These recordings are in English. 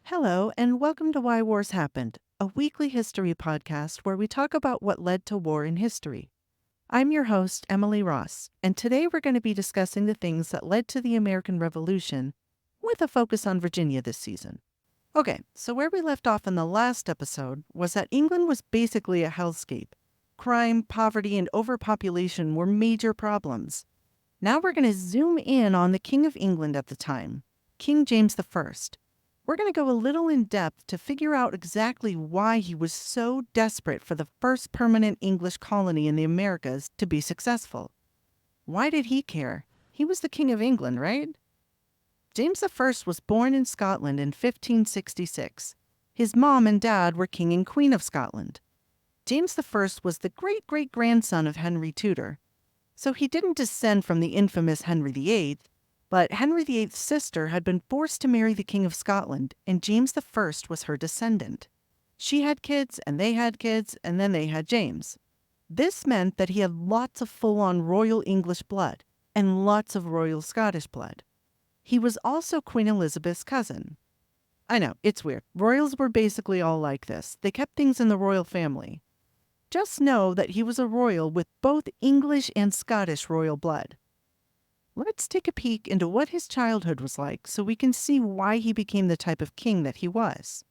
Hello, and welcome to Why Wars Happened, a weekly history podcast where we talk about what led to war in history. I'm your host, Emily Ross, and today we're going to be discussing the things that led to the American Revolution, with a focus on Virginia this season. Okay, so where we left off in the last episode was that England was basically a hellscape. Crime, poverty, and overpopulation were major problems. Now we're going to zoom in on the King of England at the time, King James I. We're going to go a little in depth to figure out exactly why he was so desperate for the first permanent English colony in the Americas to be successful. Why did he care? He was the King of England, right? James I was born in Scotland in 1566. His mom and dad were King and Queen of Scotland. James I was the great-great-grandson of Henry Tudor. So he didn't descend from the infamous Henry VIII, but Henry VIII's sister had been forced to marry the King of Scotland, and James I was her descendant. She had kids, and they had kids, and then they had James. This meant that he had lots of full-on royal English blood, and lots of royal Scottish blood. He was also Queen Elizabeth's cousin. I know, it's weird. Royals were basically all like this. They kept things in the royal family. Just know that he was a royal with both English and Scottish royal blood. Let's take a peek into what his childhood was like so we can see why he became the type of king that he was.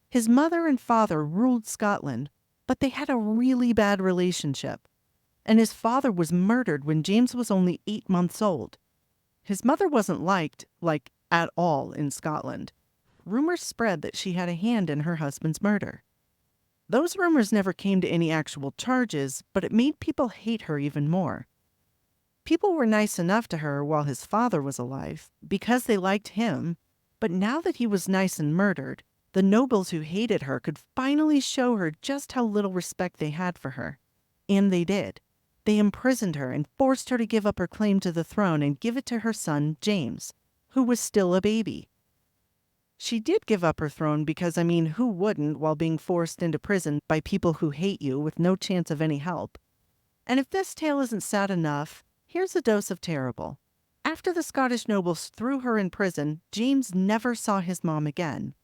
His mother and father ruled Scotland, but they had a really bad relationship, and his father was murdered when James was only 8 months old. His mother wasn't liked, at all in Scotland. Rumors spread that she had a hand in her husband's murder. Those rumors never came to any actual charges, but it made people hate her even more. People were nice enough to her while his father was alive, because they liked him, but now that he was nice and murdered, the nobles who hated her could finally show her just how little respect they had for her. And they did. They imprisoned her and forced her to give up her claim to the throne and give it to her son, James, who was still a baby. She did give up her throne because, who wouldn't while being forced into prison by people who hate you with no chance of any help? And if this tale isn't sad enough, here's a dose of terrible. After the Scottish nobles threw her in prison, James never saw his mom again.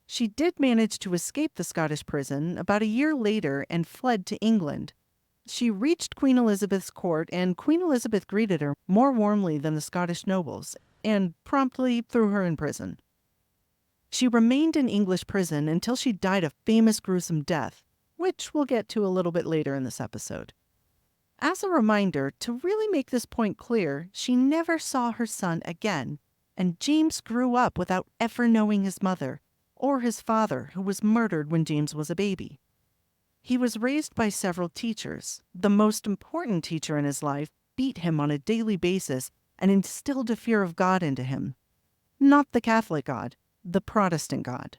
She did manage to escape the Scottish prison about a year later and fled to England. She reached Queen Elizabeth's court, and Queen Elizabeth greeted her more warmly than the Scottish nobles, and promptly threw her in prison. She remained in English prison until she died a famous gruesome death, which we'll get to a little bit later in this episode. As a reminder, to really make this point clear, she never saw her son again, and James grew up without ever knowing his mother, or his father, who was murdered when James was a baby. He was raised by several teachers. The most important teacher in his life beat him on a daily basis and instilled a fear of God into him. Not the Catholic God, the Protestant God.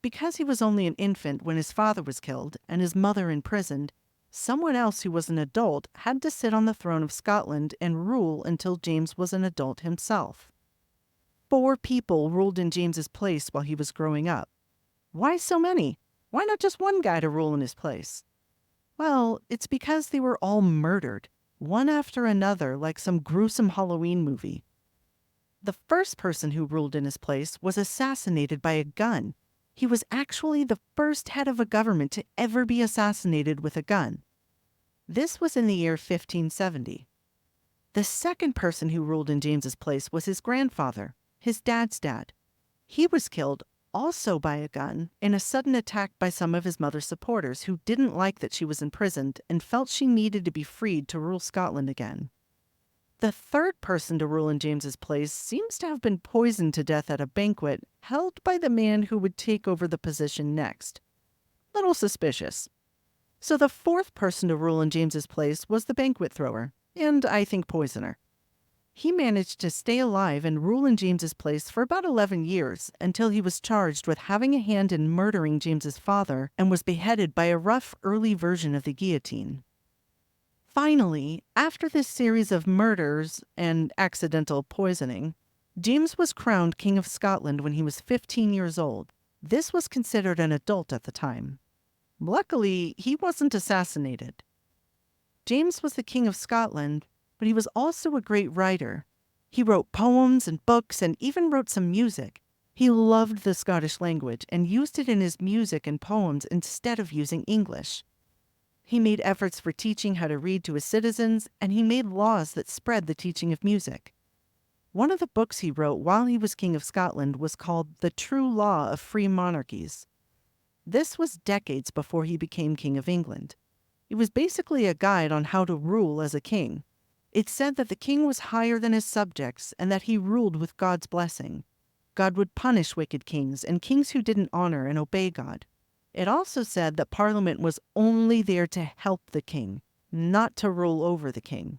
Because he was only an infant when his father was killed and his mother imprisoned, someone else who was an adult had to sit on the throne of Scotland and rule until James was an adult himself. 4 people ruled in James's place while he was growing up. Why so many? Why not just one guy to rule in his place? Well, it's because they were all murdered, one after another, like some gruesome Halloween movie. The first person who ruled in his place was assassinated by a gun. He was actually the first head of a government to ever be assassinated with a gun. This was in the year 1570. The second person who ruled in James's place was his grandfather, his dad's dad. He was killed also by a gun in a sudden attack by some of his mother's supporters who didn't like that she was imprisoned and felt she needed to be freed to rule Scotland again. The third person to rule in James's place seems to have been poisoned to death at a banquet held by the man who would take over the position next. Little suspicious. So the fourth person to rule in James's place was the banquet thrower, and I think poisoner. He managed to stay alive and rule in James's place for about 11 years until he was charged with having a hand in murdering James's father and was beheaded by a rough early version of the guillotine. Finally, after this series of murders and accidental poisoning, James was crowned King of Scotland when he was 15 years old. This was considered an adult at the time. Luckily, he wasn't assassinated. James was the King of Scotland, but he was also a great writer. He wrote poems and books and even wrote some music. He loved the Scottish language and used it in his music and poems instead of using English. He made efforts for teaching how to read to his citizens, and he made laws that spread the teaching of music. One of the books he wrote while he was King of Scotland was called The True Law of Free Monarchies. This was decades before he became King of England. It was basically a guide on how to rule as a king. It said that the king was higher than his subjects and that he ruled with God's blessing. God would punish wicked kings and kings who didn't honor and obey God. It also said that Parliament was only there to help the king, not to rule over the king.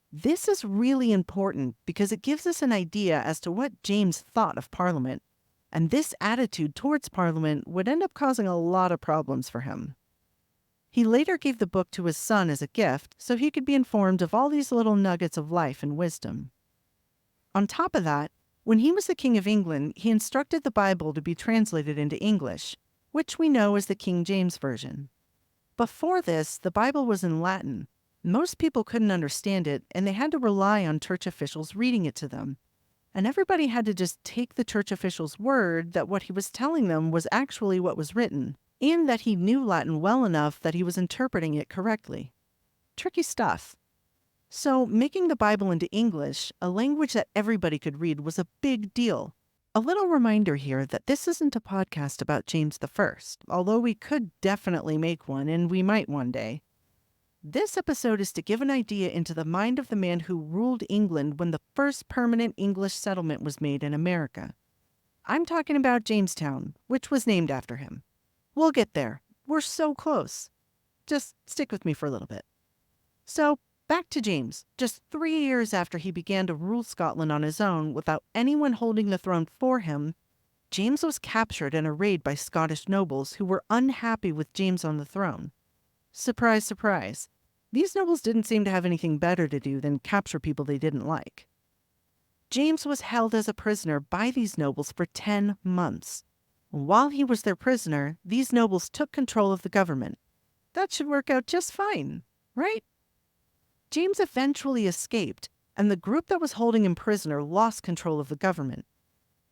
This is really important because it gives us an idea as to what James thought of Parliament, and this attitude towards Parliament would end up causing a lot of problems for him. He later gave the book to his son as a gift so he could be informed of all these little nuggets of life and wisdom. On top of that, when he was the King of England, he instructed the Bible to be translated into English, which we know as the King James Version. Before this, the Bible was in Latin. Most people couldn't understand it, and they had to rely on church officials reading it to them. And everybody had to just take the church official's word that what he was telling them was actually what was written, and that he knew Latin well enough that he was interpreting it correctly. Tricky stuff. So, making the Bible into English, a language that everybody could read, was a big deal. A little reminder here that this isn't a podcast about James I, although we could definitely make one, and we might one day. This episode is to give an idea into the mind of the man who ruled England when the first permanent English settlement was made in America. I'm talking about Jamestown, which was named after him. We'll get there. We're so close. Just stick with me for a little bit. So, back to James. Just 3 years after he began to rule Scotland on his own without anyone holding the throne for him, James was captured in a raid by Scottish nobles who were unhappy with James on the throne. Surprise, surprise. These nobles didn't seem to have anything better to do than capture people they didn't like. James was held as a prisoner by these nobles for 10 months. While he was their prisoner, these nobles took control of the government. That should work out just fine, right? James eventually escaped, and the group that was holding him prisoner lost control of the government.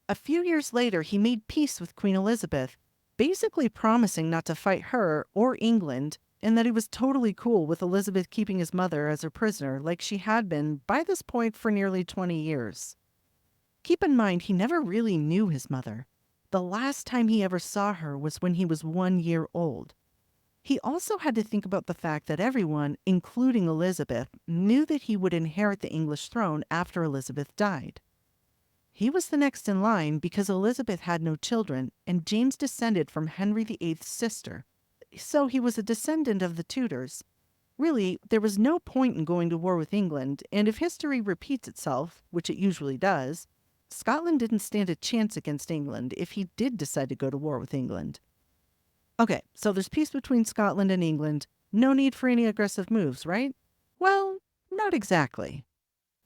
A few years later, he made peace with Queen Elizabeth, basically promising not to fight her or England, and that he was totally cool with Elizabeth keeping his mother as her prisoner like she had been by this point for nearly 20 years. Keep in mind, he never really knew his mother. The last time he ever saw her was when he was 1 year old. He also had to think about the fact that everyone, including Elizabeth, knew that he would inherit the English throne after Elizabeth died. He was the next in line because Elizabeth had no children, and James descended from Henry VIII's sister. So he was a descendant of the Tudors. Really, there was no point in going to war with England, and if history repeats itself, which it usually does, Scotland didn't stand a chance against England if he did decide to go to war with England. Okay, so there's peace between Scotland and England. No need for any aggressive moves, right? Well, not exactly.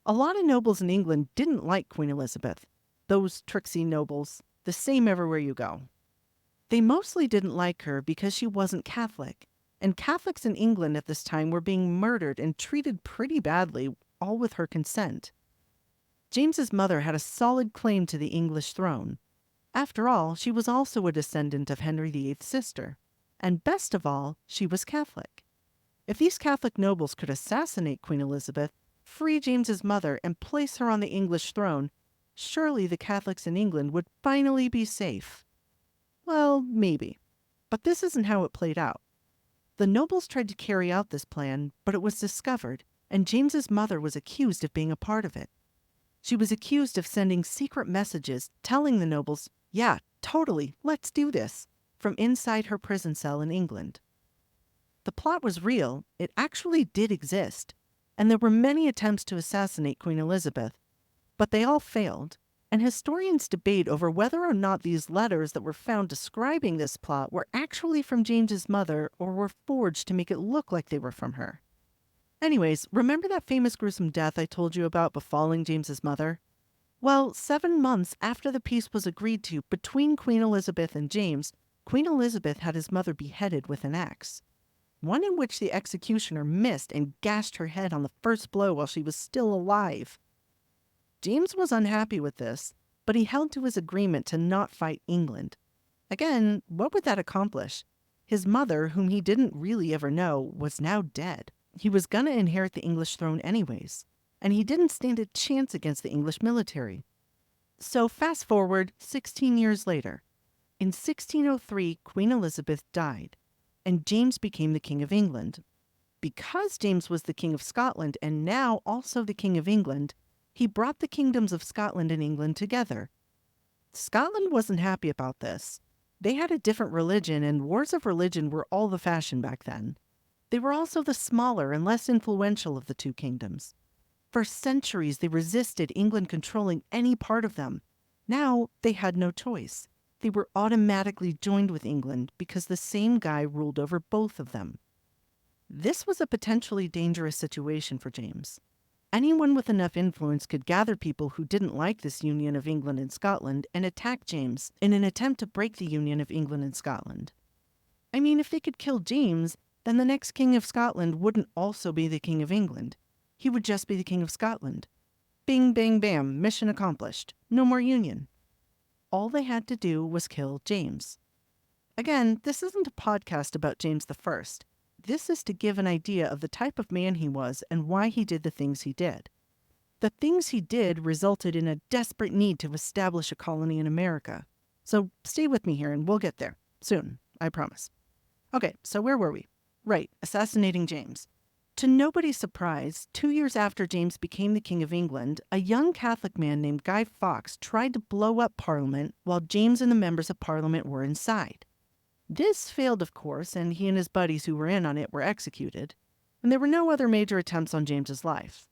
A lot of nobles in England didn't like Queen Elizabeth. Those tricksy nobles, the same everywhere you go. They mostly didn't like her because she wasn't Catholic, and Catholics in England at this time were being murdered and treated pretty badly, all with her consent. James's mother had a solid claim to the English throne. After all, she was also a descendant of Henry VIII's sister, and best of all, she was Catholic. If these Catholic nobles could assassinate Queen Elizabeth, free James's mother, and place her on the English throne, surely the Catholics in England would finally be safe. Well, maybe. But this isn't how it played out. The nobles tried to carry out this plan, but it was discovered, and James's mother was accused of being a part of it. She was accused of sending secret messages telling the nobles, yeah, totally, let's do this, from inside her prison cell in England. The plot was real, it actually did exist, and there were many attempts to assassinate Queen Elizabeth, but they all failed. And historians debate over whether or not these letters that were found describing this plot were actually from James's mother or were forged to make it look like they were from her. Anyways, remember that famous gruesome death I told you about befalling James's mother? Well, 7 months after the peace was agreed to between Queen Elizabeth and James, Queen Elizabeth had his mother beheaded with an axe. One in which the executioner missed and gashed her head on the first blow while she was still alive. James was unhappy with this, but he held to his agreement to not fight England. Again, what would that accomplish? His mother, whom he didn't really ever know, was now dead. He was gonna inherit the English throne anyways, and he didn't stand a chance against the English military. So fast forward 16 years later. In 1603, Queen Elizabeth died, and James became the King of England. Because James was the King of Scotland and now also the King of England, he brought the kingdoms of Scotland and England together. Scotland wasn't happy about this. They had a different religion, and wars of religion were all the fashion back then. They were also the smaller and less influential of the two kingdoms. For centuries, they resisted England controlling any part of them. Now, they had no choice. They were automatically joined with England because the same guy ruled over both of them. This was a potentially dangerous situation for James. Anyone with enough influence could gather people who didn't like this union of England and Scotland and attack James in an attempt to break the union of England and Scotland. I mean, if they could kill James, then the next King of Scotland wouldn't also be the King of England. He would just be the King of Scotland. Bing, bang, bam, mission accomplished. No more union. All they had to do was kill James. Again, this isn't a podcast about James I. This is to give an idea of the type of man he was and why he did the things he did. The things he did resulted in a desperate need to establish a colony in America. So stay with me here and we'll get there. Soon, I promise. Okay, so where were we? Right, assassinating James. To nobody's surprise, 2 years after James became the King of England, a young Catholic man named Guy Fawkes tried to blow up Parliament while James and the members of Parliament were inside. This failed, of course, and he and his buddies who were in on it were executed, and there were no other major attempts on James's life.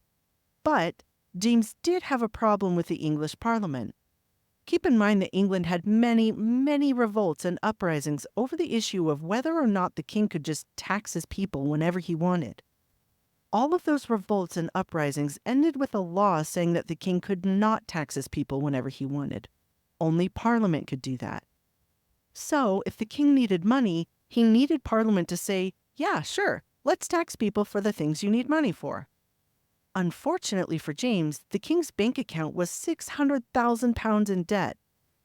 But James did have a problem with the English Parliament. Keep in mind that England had many, many revolts and uprisings over the issue of whether or not the king could just tax his people whenever he wanted. All of those revolts and uprisings ended with a law saying that the king could not tax his people whenever he wanted. Only Parliament could do that. So, if the king needed money, he needed Parliament to say, yeah, sure, let's tax people for the things you need money for. Unfortunately for James, the king's bank account was £600,000 in debt.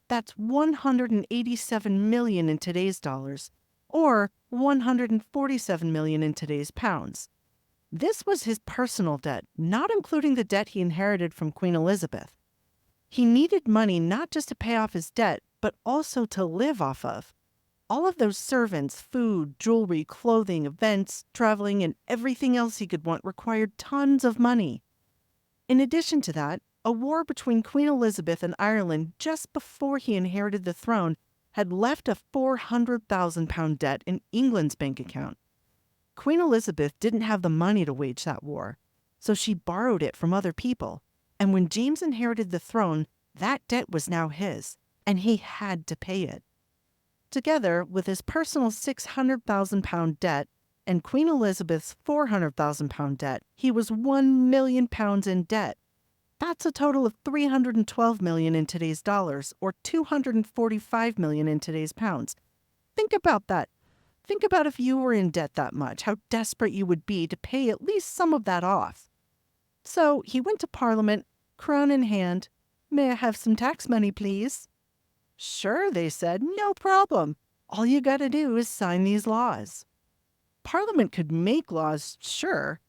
That's 187 million in today's dollars, or 147 million in today's pounds. This was his personal debt, not including the debt he inherited from Queen Elizabeth. He needed money not just to pay off his debt, but also to live off of. All of those servants, food, jewelry, clothing, events, traveling, and everything else he could want required tons of money. In addition to that, a war between Queen Elizabeth and Ireland just before he inherited the throne had left a £400,000 debt in England's bank account. Queen Elizabeth didn't have the money to wage that war, so she borrowed it from other people. And when James inherited the throne, that debt was now his, and he had to pay it. Together, with his personal £600,000 debt and Queen Elizabeth's £400,000 debt, he was £1 million in debt. That's a total of $312 million in today's dollars, or $245 million in today's pounds. Think about that. Think about if you were in debt that much, how desperate you would be to pay at least some of that off. So he went to Parliament, crown in hand. May I have some tax money, please? Sure, they said, no problem. All you gotta do is sign these laws. Parliament could make laws, sure,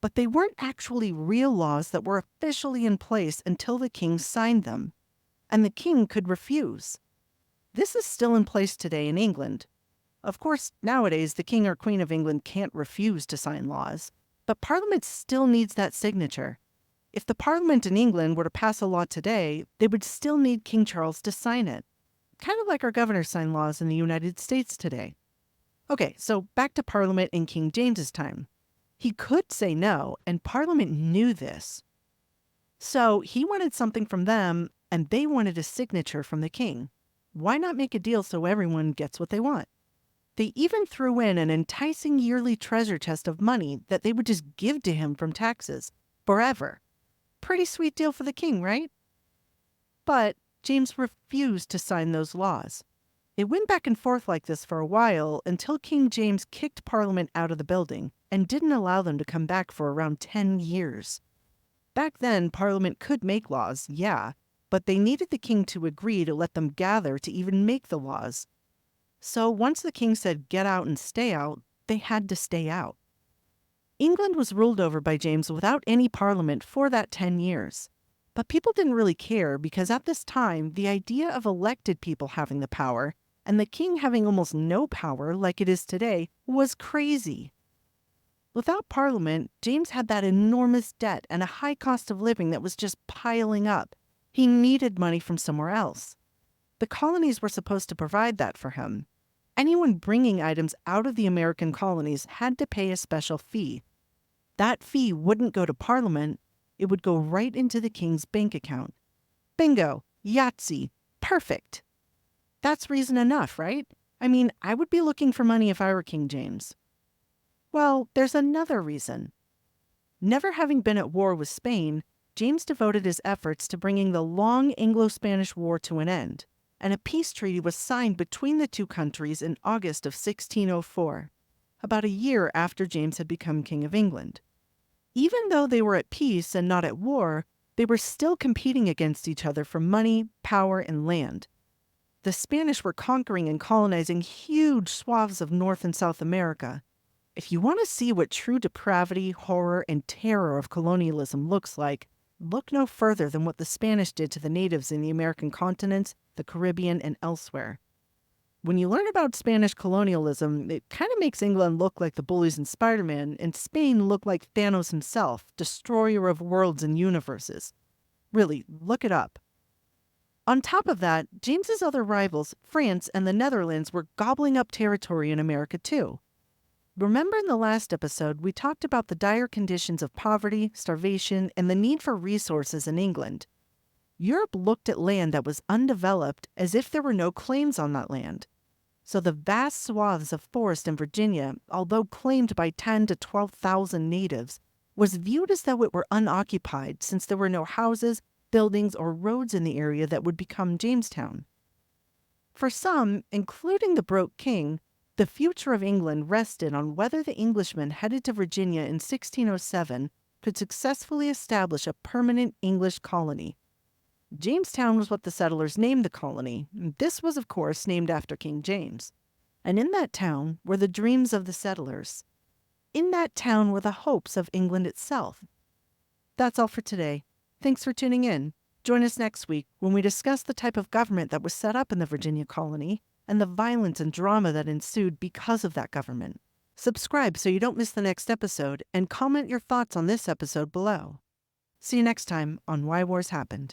but they weren't actually real laws that were officially in place until the king signed them. And the king could refuse. This is still in place today in England. Of course, nowadays, the king or queen of England can't refuse to sign laws, but Parliament still needs that signature. If the Parliament in England were to pass a law today, they would still need King Charles to sign it. Kind of like our governors sign laws in the United States today. Okay, so back to Parliament in King James's time. He could say no, and Parliament knew this. So he wanted something from them, and they wanted a signature from the king. Why not make a deal so everyone gets what they want? They even threw in an enticing yearly treasure chest of money that they would just give to him from taxes, forever. Pretty sweet deal for the king, right? But James refused to sign those laws. It went back and forth like this for a while until King James kicked Parliament out of the building and didn't allow them to come back for around 10 years. Back then, Parliament could make laws, yeah, but they needed the king to agree to let them gather to even make the laws. So once the king said get out and stay out, they had to stay out. England was ruled over by James without any parliament for that 10 years. But people didn't really care because at this time, the idea of elected people having the power and the king having almost no power like it is today was crazy. Without parliament, James had that enormous debt and a high cost of living that was just piling up. He needed money from somewhere else. The colonies were supposed to provide that for him. Anyone bringing items out of the American colonies had to pay a special fee. That fee wouldn't go to Parliament, it would go right into the king's bank account. Bingo! Yahtzee! Perfect! That's reason enough, right? I mean, I would be looking for money if I were King James. Well, there's another reason. Never having been at war with Spain, James devoted his efforts to bringing the long Anglo-Spanish War to an end, and a peace treaty was signed between the two countries in August of 1604, about a year after James had become King of England. Even though they were at peace and not at war, they were still competing against each other for money, power, and land. The Spanish were conquering and colonizing huge swaths of North and South America. If you want to see what true depravity, horror, and terror of colonialism looks like, look no further than what the Spanish did to the natives in the American continents, the Caribbean, and elsewhere. When you learn about Spanish colonialism, it kind of makes England look like the bullies in Spider-Man, and Spain look like Thanos himself, destroyer of worlds and universes. Really, look it up. On top of that, James's other rivals, France and the Netherlands, were gobbling up territory in America too. Remember in the last episode, we talked about the dire conditions of poverty, starvation, and the need for resources in England. Europe looked at land that was undeveloped as if there were no claims on that land. So the vast swaths of forest in Virginia, although claimed by 10 to 12,000 natives, was viewed as though it were unoccupied since there were no houses, buildings, or roads in the area that would become Jamestown. For some, including the broke king, the future of England rested on whether the Englishmen headed to Virginia in 1607 could successfully establish a permanent English colony. Jamestown was what the settlers named the colony. This was, of course, named after King James. And in that town were the dreams of the settlers. In that town were the hopes of England itself. That's all for today. Thanks for tuning in. Join us next week when we discuss the type of government that was set up in the Virginia colony and the violence and drama that ensued because of that government. Subscribe so you don't miss the next episode and comment your thoughts on this episode below. See you next time on Why Wars Happened.